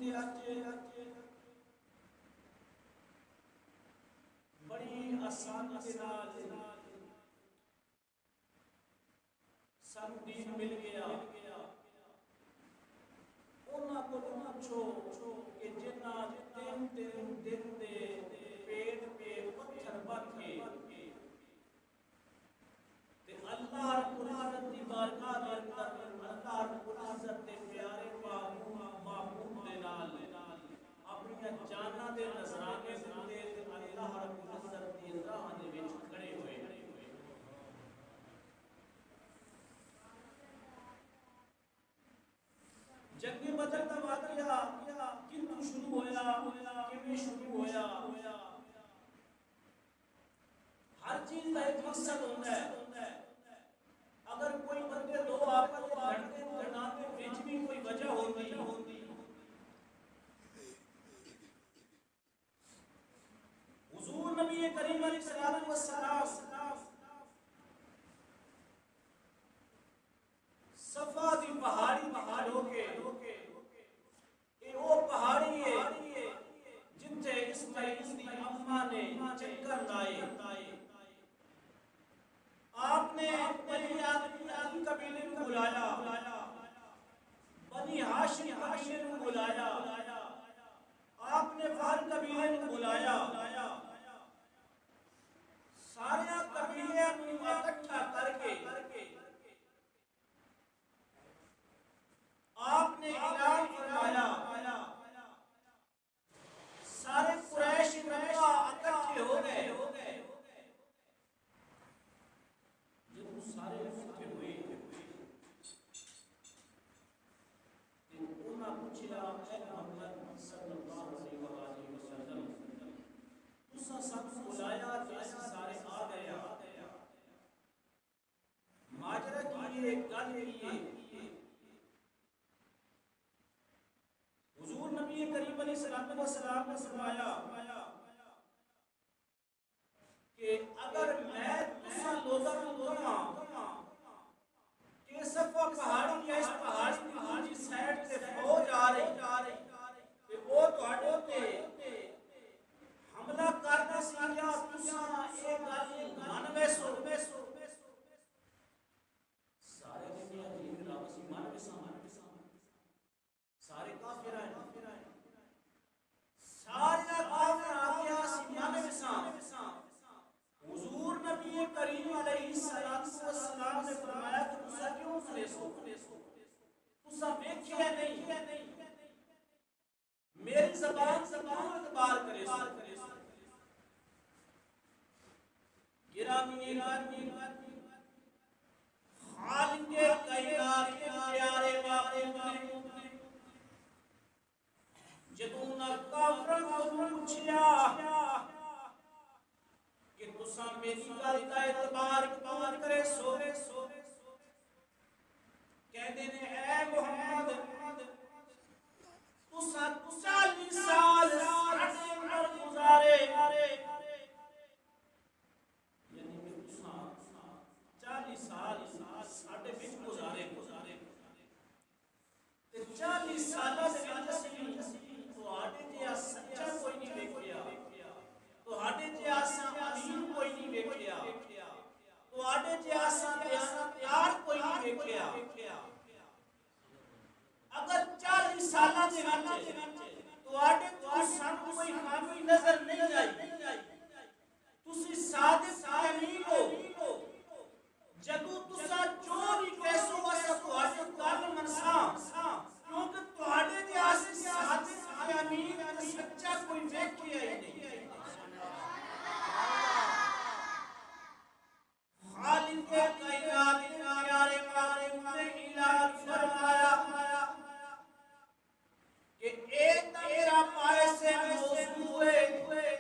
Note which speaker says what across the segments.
Speaker 1: دے بڑی آسانی کے نال سانو دین مل گیا انہاں کو پوچھو کہ جنہاں دن دے پیٹ پہ پتھر بن کے تے اللہ رب العزت دی بارگاہ دے اندر اللہ رب العزت دے پیارے معبود دے نال اپنی جاناں دے نذرانے دتے تے اللہ رب العزت دی راہ دے وچ کھڑے ہوئے جنگ بدر دا واقعہ کتوں شروع ہویا کیویں شروع ہویا ہر چیز کا ایک مقصد ہوتا ہے اگر کوئی بندے دو آپس لڑتے لڑاتے بیچ بھی کوئی وجہ ہوتی حضور نبی کریم علیہ الصلوۃ والسلام صفا دی پہاڑی ہو کے اے او پہاڑی ہے جتھے اسماعیل دی اماں نے چکر لائے آپ نے بنی آدم قبیلے کو بلایا بنی ہاشم قبیلے کو بلایا آپ نے فہر قبیلے کو بلایا سارے قبیلے کو اکٹھا کر کے آپ نے اعلان فرمایا سارے قریش مکہ اکٹھے ہو گئے جب سارے اکٹھے ہوئے انہاں پوچھا اے محمد صلی اللہ علیہ وسلم تساں سب بلایا تے سارے آ گئے ماجرا کی یہ گل کی حضور نبی کریم علیہ الصلوۃ والسلام نے فرمایا کہ اگر میں تساں لوگاں کو کہاں کہ صفا پہاڑی یا اس پہاڑی کی سائیڈ تے فوج آ رہی تے وہ تواڈے تے حملہ کرنا سی یا تساں اے گل من ویسو سارے نے عجیب لفظ من ویسا سارے کافر ہیں سارے کافر آگیا سی من ویسا حضور نبی کریم علیہ الصلوۃ والسلام نے فرمایا کہ تسا کیوں کھلیسو تسا ویکھیا نہیں میری زبان کیوں اعتبار کریسو گرامی خالق کائنات کے پیارے باپ نے جدوں نہ کافر کو پوچھیا کہ تساں میری گل دا اعتبار کیوں کرے سو کہندے نے اے محمد تساں 40 سال ساڈے اندر گزارے یعنی کہ تساں 40 سال ساڈے وچ گزارے تے 40 سالاں دے وچ اسی تواڈے جیہا سچا کوئی نہیں ویکھیا تواڈے جیہا امین کوئی نہیں ویکھیا تواڈے جیہا دیانتدار کوئی نہیں ویکھیا اگر 40 سالاں دے وچ تواڈے تو سانوں کوئی خامی نظر نہیں آئی تسی صادق امین ہو جدوں تساں جو بھی کہسو اساں تواڈی گل منساں کیونکہ تواڈے جیہا صادق امین تے سچا کوئی ویکھیا ہی نہیں خالق کائنات پیارے معبود نے اعلان فرمایا کہ ایک تیرا پائے سے موضوع ہے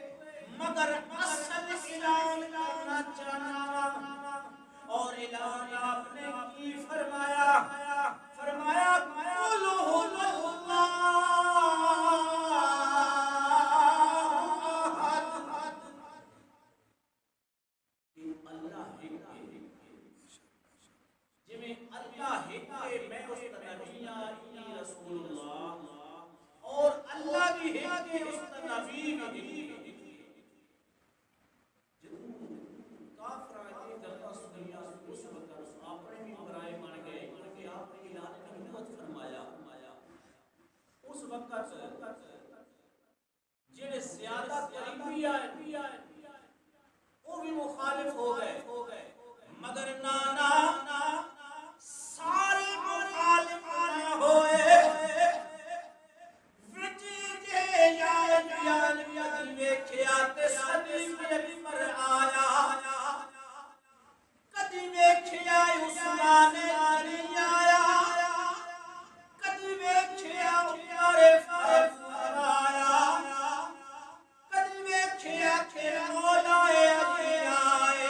Speaker 1: مگر اصل اعلان کرنا چاہنا اور اعلان آپ نے کی فرمایا قولوا اللہ اللہ ہے میں اس نبی رسول اللہ اور دی ہے اس دا نبی بھی کافر دی گلاں سنیاں اس وقت اپنے بھی برائے بن گئے کہ آپ نے اعلان نبوت فرمایا اس وقت جڑے زیادہ قریبی آئے وہ بھی مخالف ہو گئے مگر نانا سارے مخالف نہ ہوئے وچی جے یار کدی ویکھیا تے صدیق پر آیا کدی ویکھیا عثمان علی آیا کدی ویکھیا عمر فاروق آیا کدی ویکھیا کہ مولا علی آئے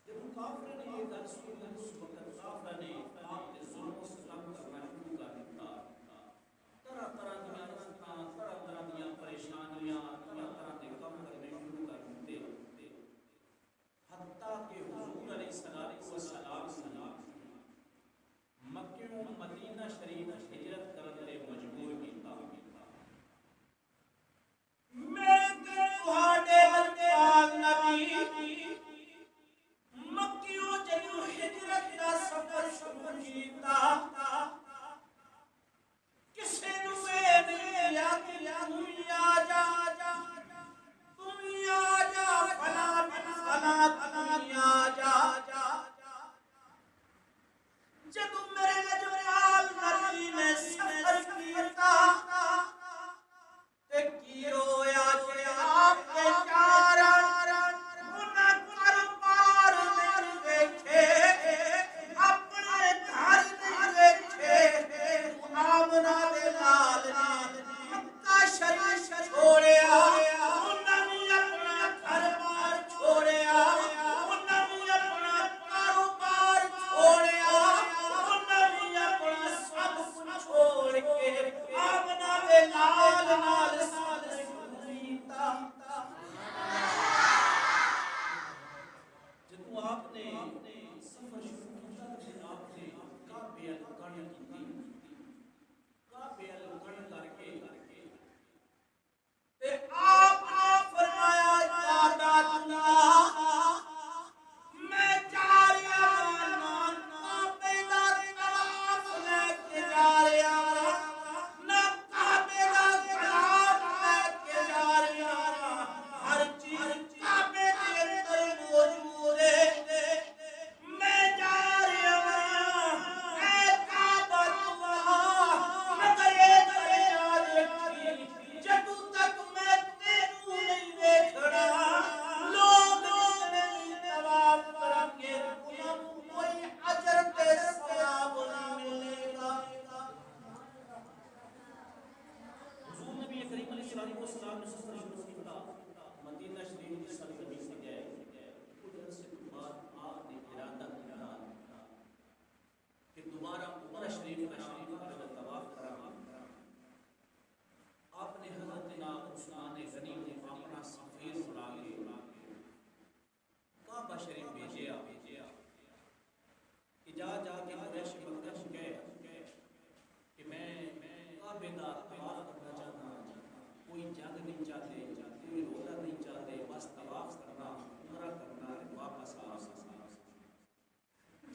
Speaker 1: جب کافر نے یہ گل سنی اس وقت کافر نے آپ کے ظلم و ستم کرنا شروع کر دیتا طرح طرح دیاں رسطاں طرح دیاں پریشانیاں طرح کے کم کرنے شروع کر دیتے حتیٰ کہ حضور علیہ السلام مکہ و مدینہ شریف ہجرت کرنے مجبور کیتا میرے تہاڈے پاک نبی مکیوں جدوں ہجرت دا سفر شروع کیتا کسے نوں نہیں آکھیا آ جا فلاں آ جا جدو میرے لجپال نبی نے سفر کیتا تے کی رویا کہ آپ کے انہاں کاروبار نہیں ویکھے اپنے گھر نہیں ویکھے آمنہ دے نال مکہ شریف چھوڑیا انہاں نے اپنا گھر بار چھوڑیا انہاں نے اپنا کاروبار چھوڑیا انہاں نے اپنا سب کچھ چھوڑ کے آمنہ دے نال سفر شروع کیتا جدوں آپ نے سفر شروع کیتا تے آپ نے کعبے الکن کیتی کعبے الکن کر کے تے آپ نے فرمایا عبادت میں جا رہا کعبے دا طواف لے کے جا رہا نہ کعبے دا طواف لے کے جا رہا ہر چیز کعبے دے اندر موجود ہے میں جا رہا اے کعبہ اللہ مگر ایک یاد رکھی جدوں تک میں تینوں نہیں دیکھنا لوگ نہیں طواف کریں گے انہاں نوں کوئی اجر تے ثواب نہیں ملے گا حضور نبی کریم علیہ السلام نے سفر شروع کیتا مدینہ شریف کی سرزمین سے گئے کچھ عرصے بعد آپ نے ارادہ کیا کہ دوبارہ عمرہ شریف کا طواف کرا آپ نے حضرت جناب عثمان غنی کو اپنا سفیر بنا کے کعبہ شریف بھیجیا کہ جا کے قریش مکہ گئے کہ میں کعبے دا طواف کرنا چاہتا کوئی جنگ نہیں چاہتے کوئی روزہ نہیں چاہتے بس طواف کرنا عمرہ کرنا واپس آ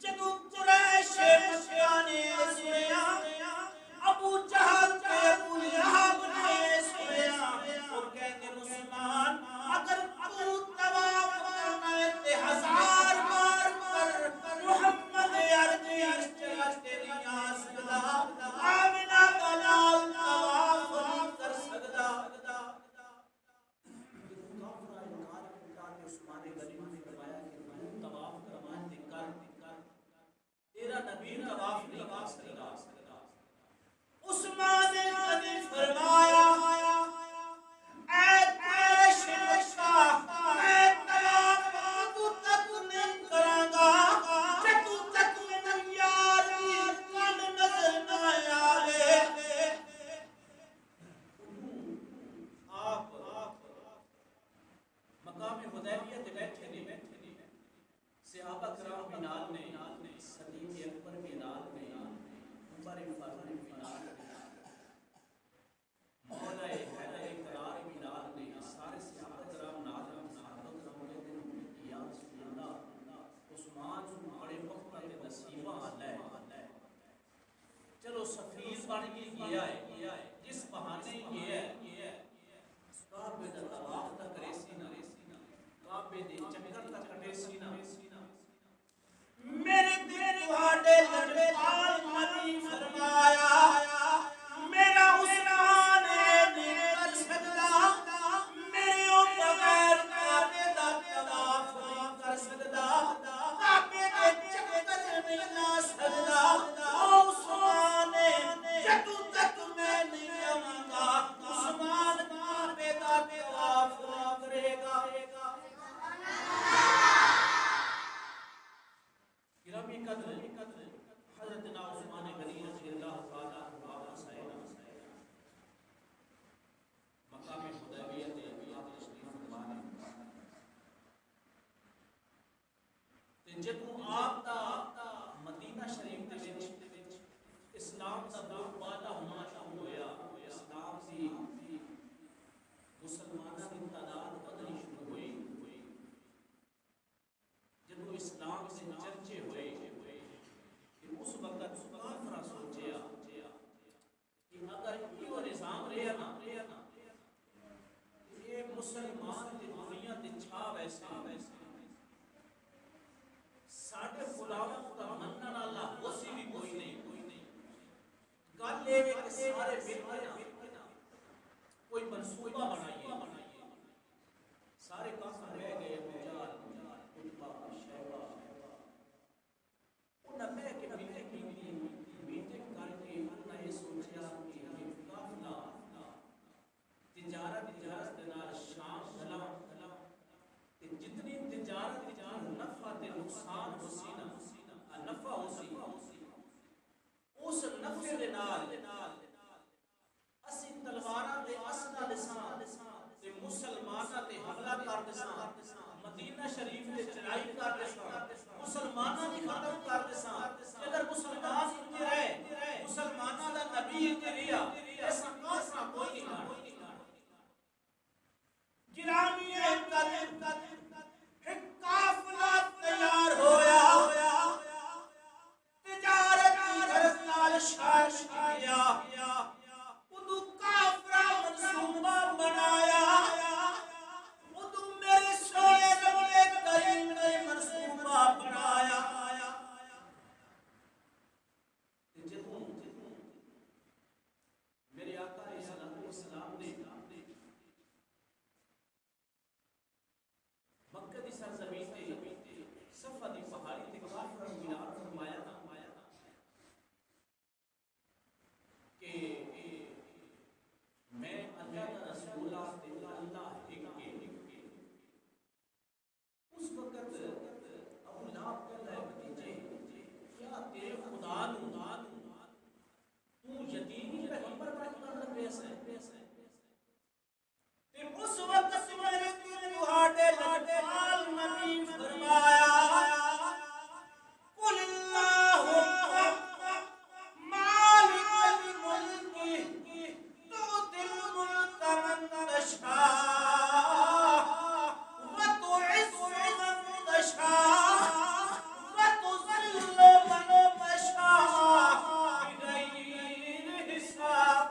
Speaker 1: جدوں قریش مکہ نے سنیا ابو جہل تے ابو لہب نے سنیا وہ کہتے مسلمان اگر تو طواف کرنا ہے تے 1000 بار کر محمد عربی تیری آ سکدا آمنہ دا نال طواف نہیں کر سکدا کافر انکار کیتا کہ عثمان غنی نے فرمایا کہ تو طواف کروا دے کر تیرا نبی طواف نہیں کر سکدا عثمان غنی فرمایا اے قریش مکہ میں طواف تو تک نہیں کراں گا جدوں تک میری یاری کن نظر نہ آوے آپ مقام حدیبیہ تے بیٹھے نہیں صحابہ کرام بھی نال نے صدیق اکبر بھی نال نے عمر فاروق بھی نال بن کے گیا ہے جس بہانے گیا ہے کعبے دا طواف تا کرے سی نا کعبے دے چکر تا کٹے سی نا میرے دل تواڈے لجپال نبی فرمایا میرا عثمان نہیں کر سکتا میرے او بغیر کعبے دا طواف نہیں کر سکتا کعبے دے چکر نہیں لا سکتا او عثمان جدوں تک میں نہیں جاواں گا عثمان کعبے دا طواف نہیں کرے گا گرامی قدر حضرت عثمان غنی رضی اللہ تعالی عنہ واپس آئے مقام حدیبیہ تے آپ تشریف فرمانے تے جدوں آپ دا مدینہ شریف دے وچ اسلام دا بہت بڑا ہونا شروع ہویا اسلام دی مسلماناں دی تعداد بدلنی شروع ہوئی جدوں اسلام سے چرچے ہوئے اس وقت کافراں سوچیا کہ اگر یہ نظام رہا نا یہ مسلمان دی دنیا تے چھا ویسے ساڈے غلاموں دا منن والا ہوسی بھی کوئی نہیں گل اے کہ سارے مل کے نا کوئی منصوبہ بنائیے سارے کافر رہ گئے مجال کتبہ شیبہ انہاں میں کہ میٹنگ کر کے انہاں یہ سوچیا کہ یہ قافلہ تجارت دے نال شام دلاں تے جتنی تجارت نفع تے نقصان ہو سی نا نفع ہو سی اس نفع دے نال اسی تلواراں تے اسلحہ دساں تے مسلماناں تے حملہ کر دساں مدینہ شریف تے چڑھائی کر دساں مسلماناں دی ختم کر دساں اگر مسلمان اتنے رہے مسلماناں دا نبی اتنے رہیا ایسا کافراں کوئی نہیں گرامی ایک قافلہ تیار ہویا تجارت کی غرض نال شاش کیا ادو کافرہ منصوبہ بنایا ادو میرے سونے ربے کریم نے منصوبہ بنایا جدوں میرے آقا علیہ السلام نے مکہ دی سرزمین تے صفا دی پہاڑی تے کافر مینار فرمایا تھا کہ میں اللہ کا رسول تے اللہ ایک اس وقت ابو لہب کہتا ہے بھتیجے کیا تیرے خدا نو تو یتیمی پیغمبر پر خدا نہ پیس ہے تے اس وقت میرے دل تواڈے لجپال نبی فرمایا قل اللہم مالک الملک تؤتی الملک من تشاء وتعز من تشاء وتذل من تشاء بغیر حساب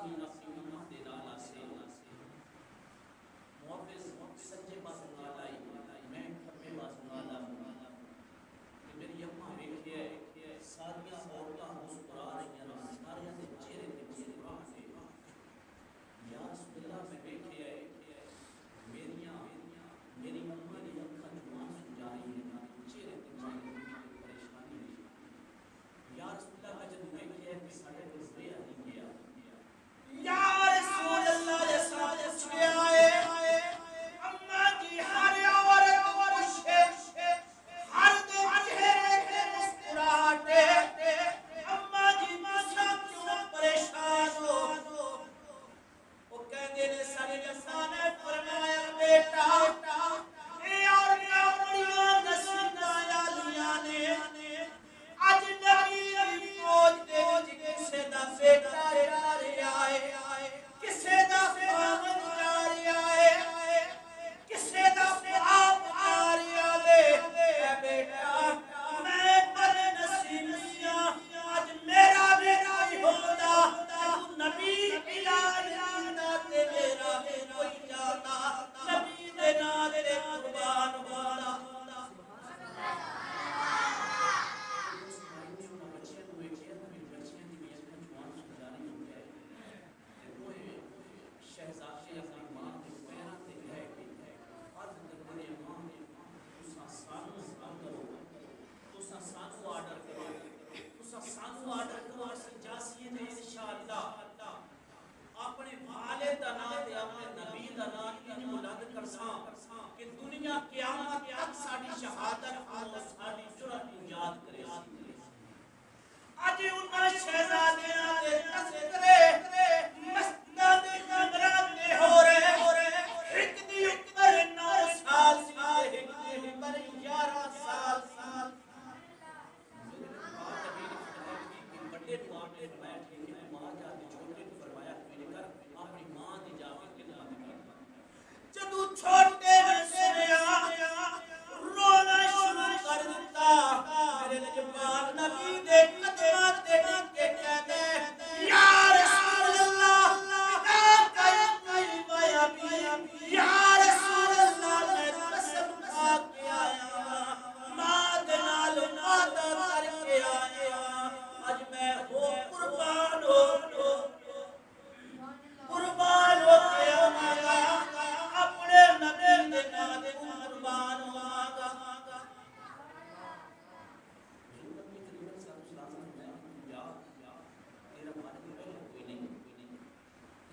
Speaker 1: اپنی امت دے نال آسے محافظ سچے پاس نال آئی میں کھبے پاس نال آ کہ میری اماں ویکھیا ساریاں عورتاں مسکرا رہی ہیں سارے دے چہرے تے مسکراہٹ ہے یا رسول اللہ میں ویکھیا میری اماں دی اکھاں چوں آنسو جاری ہیں چہرے تے کوئی پریشانی نہیں یا رسول اللہ میں جب ویکھیا کہ ساڈے کول رہیا نہیں گیا یا رسول اللہ جیسا پوچھیا ہے اماں جی ہر عورت خوش ہے ہر دے چہرے تے مسکراہٹ ہے اماں جی تساں کیوں پریشان ہو وہ کہندے نے ساڈی اماں نے فرمایا بیٹا اے عورتاں بڑیاں نصیباں والیاں نے اج نبی دی فوج دے وچ کسے دا بیٹا جا رہا ہے کسے دا خاوند جا رہا ہے کسے دا باپ جا رہا ہے اے بیٹا میں بد نصیب سیاں اج میرا بھی کوئی ہوندا تو نبی علاج کیندا تے میرا بھی کوئی جاندا نبی دے نال تے قربان ہوندا شہزادے اپنی ماں کے پیراں تے لے کے عرض کردے نے ماں تساں سانو حکم کرو تساں سانو آرڈر کرو تساں سانو آرڈر کرو اسی جاسیے تے انشاءاللہ اپنے والد دا نام تے اپنے نبی دا نام ان بلند کرساں کہ دنیا قیامت تک ساڈی شہادت کو ساڈی جرأت کو یاد کرے اج انہاں شہزادیاں دے تذکرے مسجداں دے ممبراں تے ہو رہے ایک دی عمر 9 سال سی تے ایک دی عمر 11 سال میرے پاک نبی نے فرمایا کہ بڑے تو آپ نے فرمایا ٹھیک ہے ماں جا کے چھوٹے کو فرمایا کوئی کر اپنی ماں دی جا کے خدمت کر جدوں چھوٹے نے سنیا رونا شروع کر دیتا میرے نجبان نبی دے قدماں تے ڈگ کے کہندے یا رسول اللہ یا رسول اللہ میں قسم کھا کے آیا ماں دے نال وعدہ کر کے آیا اج میں ہو قربان ہو کے آواں اپنے نبی دے نال قربان ہوواں گا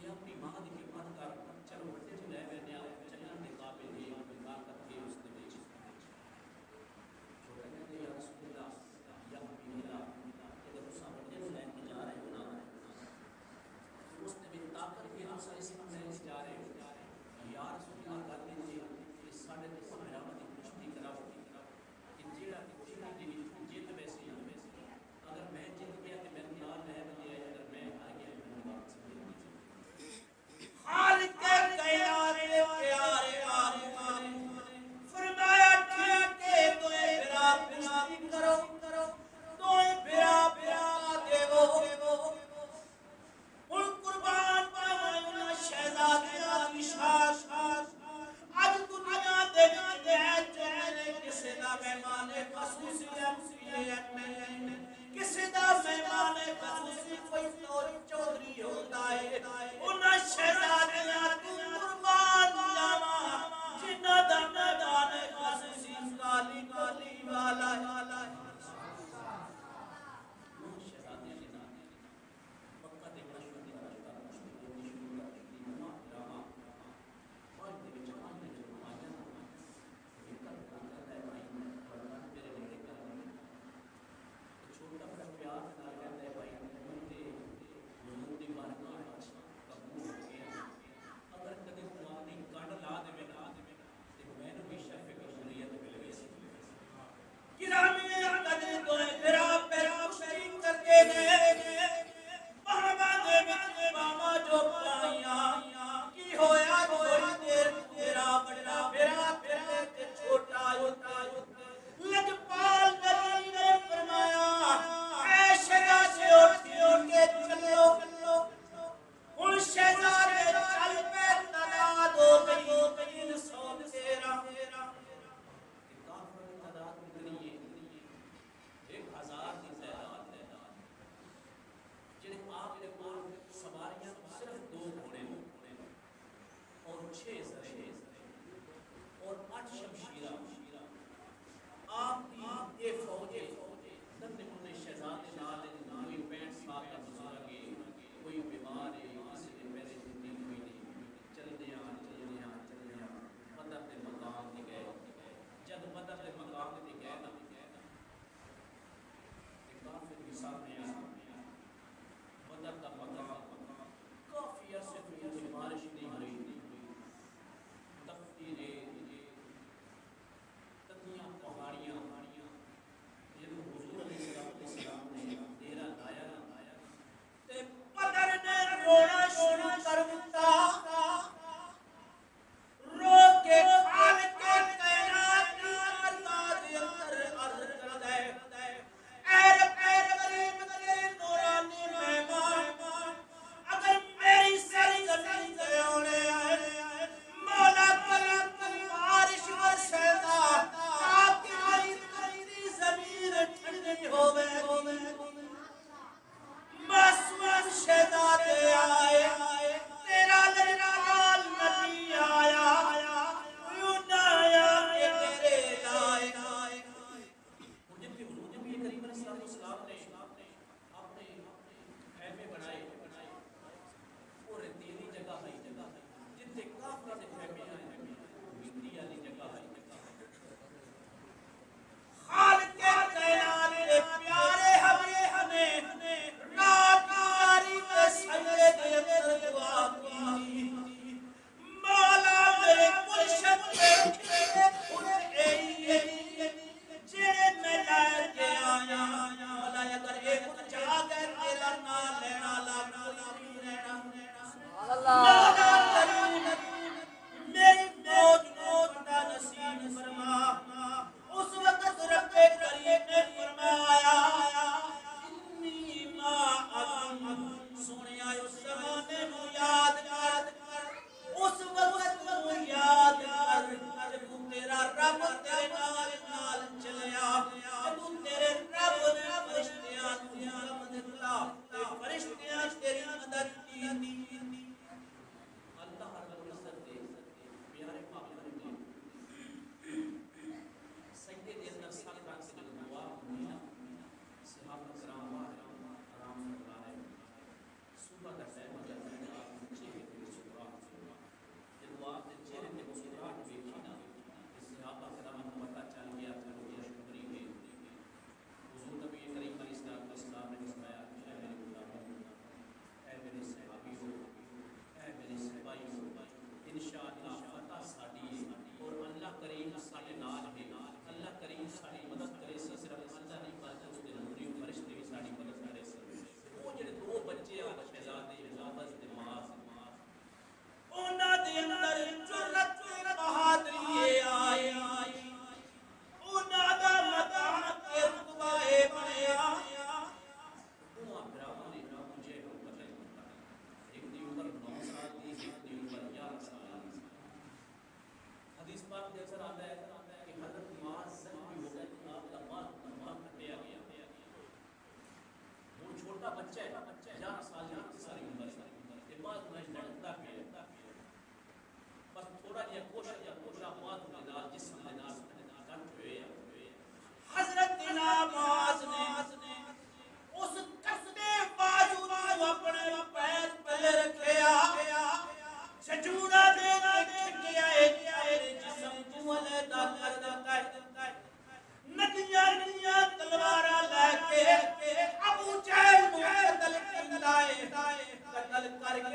Speaker 1: اپنی ماں کی خدمت کر چلو بڑے جو لے گئے چلن کے قابل ہے بنا کر کے اس نے بیچ چھوٹا کہتے یا رسول اللہ یا حبیب اللہ اگر اس بڑے جو لے کے جا رہے ہو نا اس نے بھی طاقت کی ہم سے اس میں جا رہے ہو یا رسول اللہ کر دیجیے کہ ساڑھے دس میرا دی کشتی کراؤ کہ جیڑا کشتی دی جیت ویسے اگر میں جیت گیا تو میرے نال رہ بجے اگر میں ہار گیا تو میرے بات سے خالق کے پیارے فرمایا ٹھیک ہے تو بھرا کشتی کرو تو بھرا دیو ہن قربان پاویں شہزادیاں دی شان اج دنیا دے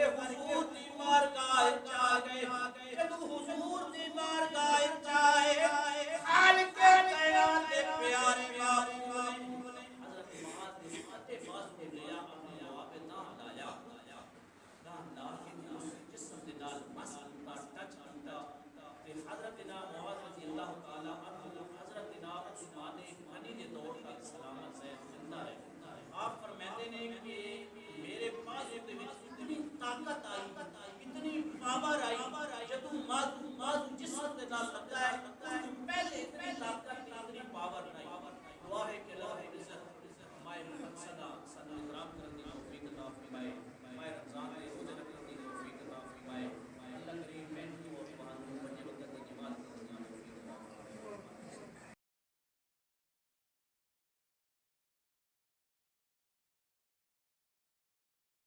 Speaker 1: کے حضور دی بارگاہ چا گئے جب حضور دی بارگاہ چائے خالق کائنات دے پیارے معبود نے حضرت معاذ نے ماتھے بازو لیا اپنے جواب نہ لایا نہ لا کے اس جسم دے نال مس کا ٹچ کیتا تے حضرت معاذ رضی اللہ تعالی عنہ حضرت عثمان غنی دے دور تک سلامت ہے زندہ ہے آپ فرماتے ہیں کہ میرے پاس دے وچ اتنی طاقت آئی اتنی پاور آئی